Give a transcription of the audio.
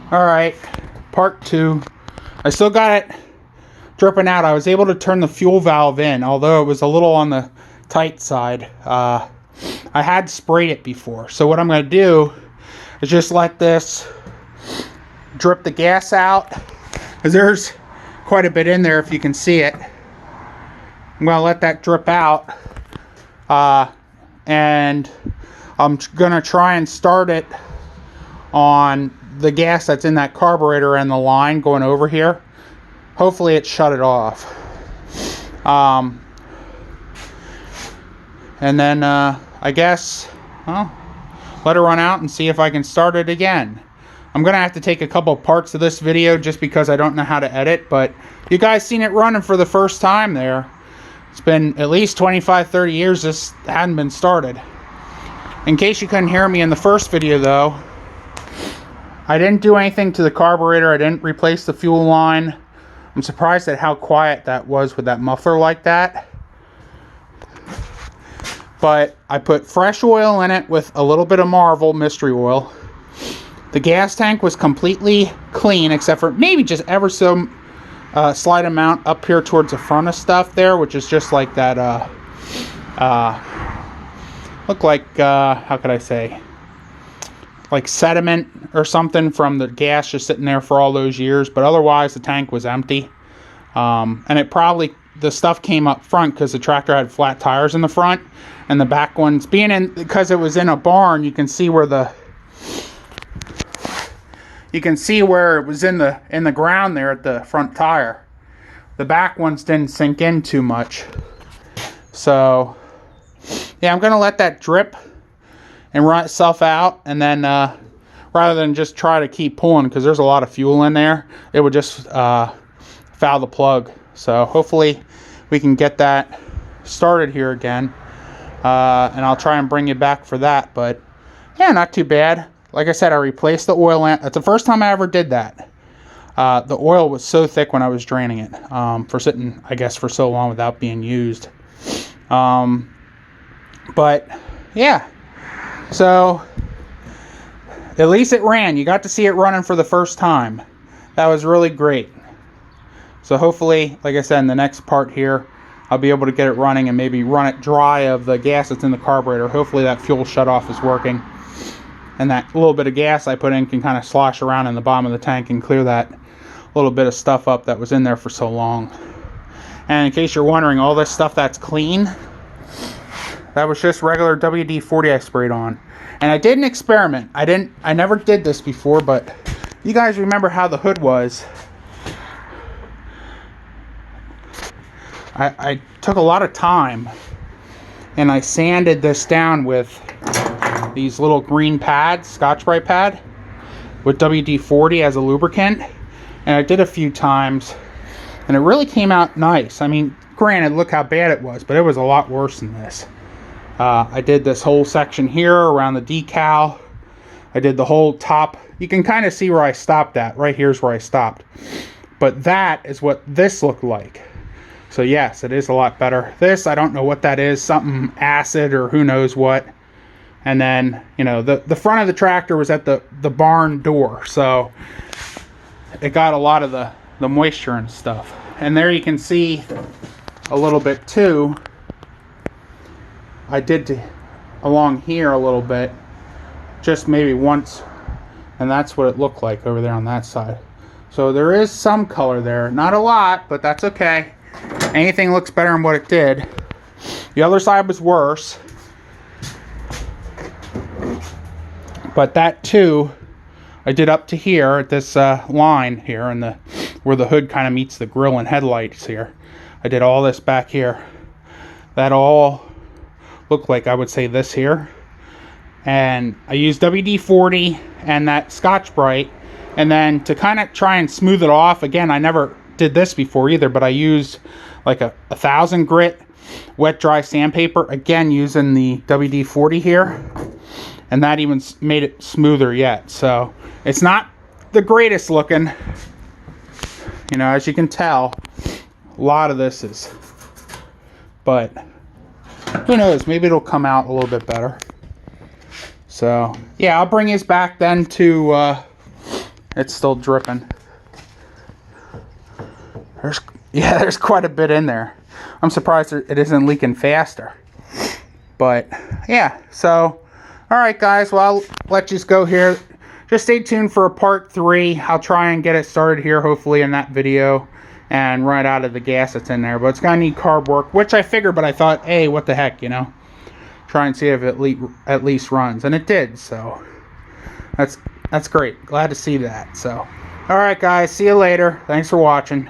Alright, part 2. I still got it dripping out. I was able to turn the fuel valve in, although it was a little on the tight side. I had sprayed it before. So what I'm going to do is just let this drip the gas out, because there's quite a bit in there if you can see it. I'm going to let that drip out, and I'm going to try and start it on the gas that's in that carburetor and the line going over here. Hopefully it shut it off. And then I guess, well, let it run out and see if I can start it again. I'm gonna have to take a couple parts of this video just because I don't know how to edit, but you guys seen it running for the first time there. It's been at least 25-30 years this hadn't been started. In case you couldn't hear me in the first video though, I didn't do anything to the carburetor. I didn't replace the fuel line. I'm surprised at how quiet that was with that muffler like that. But I put fresh oil in it with a little bit of Marvel mystery oil. The gas tank was completely clean except for maybe just ever so slight amount up here towards the front of stuff there, which is just like that look like how could I say, like sediment or something from the gas just sitting there for all those years. But otherwise the tank was empty, and it probably, the stuff came up front because the tractor had flat tires in the front, and the back ones being in, because it was in a barn, you can see where it was in the ground there at the front tire. The back ones didn't sink in too much. So yeah, I'm gonna let that drip and run itself out, and then rather than just try to keep pulling because there's a lot of fuel in there, it would just foul the plug. So hopefully we can get that started here again, and I'll try and bring you back for that. But yeah, not too bad. Like I said, I replaced the oil lamp. That's the first time I ever did that. The oil was so thick when I was draining it, for sitting, I guess, for so long without being used. But yeah, so at least it ran. You got to see it running for the first time. That was really great. So hopefully, like I said, in the next part here, I'll be able to get it running and maybe run it dry of the gas that's in the carburetor. Hopefully that fuel shutoff is working, and that little bit of gas I put in can kind of slosh around in the bottom of the tank and clear that little bit of stuff up that was in there for so long. And in case you're wondering, all this stuff that's clean, that was just regular WD-40 I sprayed on. And I did an experiment. I never did this before, but you guys remember how the hood was. I took a lot of time and I sanded this down with these little green pads, Scotch-Brite pad, with WD-40 as a lubricant. And I did a few times, and it really came out nice. I mean, granted, look how bad it was, but it was a lot worse than this. I did this whole section here around the decal. I did the whole top. You can kind of see where I stopped at. Right here's where I stopped. But that is what this looked like. So yes, it is a lot better. This, I don't know what that is. Something acid or who knows what. And then, you know, the front of the tractor was at the barn door. So it got a lot of the moisture and stuff. And there you can see a little bit too. I did along here a little bit, just maybe once, and that's what it looked like over there on that side. So there is some color there, not a lot, but that's okay. Anything looks better than what it did. The other side was worse, but that too I did up to here at this line here, and where the hood kind of meets the grill and headlights here. I did all this back here. That all looked like, I would say, this here. And I used WD-40 and that Scotch-Brite, and then to kind of try and smooth it off, again, I never did this before either, but I used like a 1000 grit wet dry sandpaper, again using the WD-40 here, and that even made it smoother yet. So it's not the greatest looking, you know, as you can tell. A lot of this is, but who knows, maybe it'll come out a little bit better. So yeah, I'll bring his back then to It's still dripping. There's quite a bit in there. I'm surprised it isn't leaking faster. But yeah, so all right, guys. Well, I'll let you go here. Just stay tuned for a part 3. I'll try and get it started here, hopefully, in that video, and run out of the gas that's in there. But it's gonna need carb work, which I figured. But I thought, hey, what the heck, you know? Try and see if it at least runs, and it did. So that's great. Glad to see that. So, all right, guys. See you later. Thanks for watching.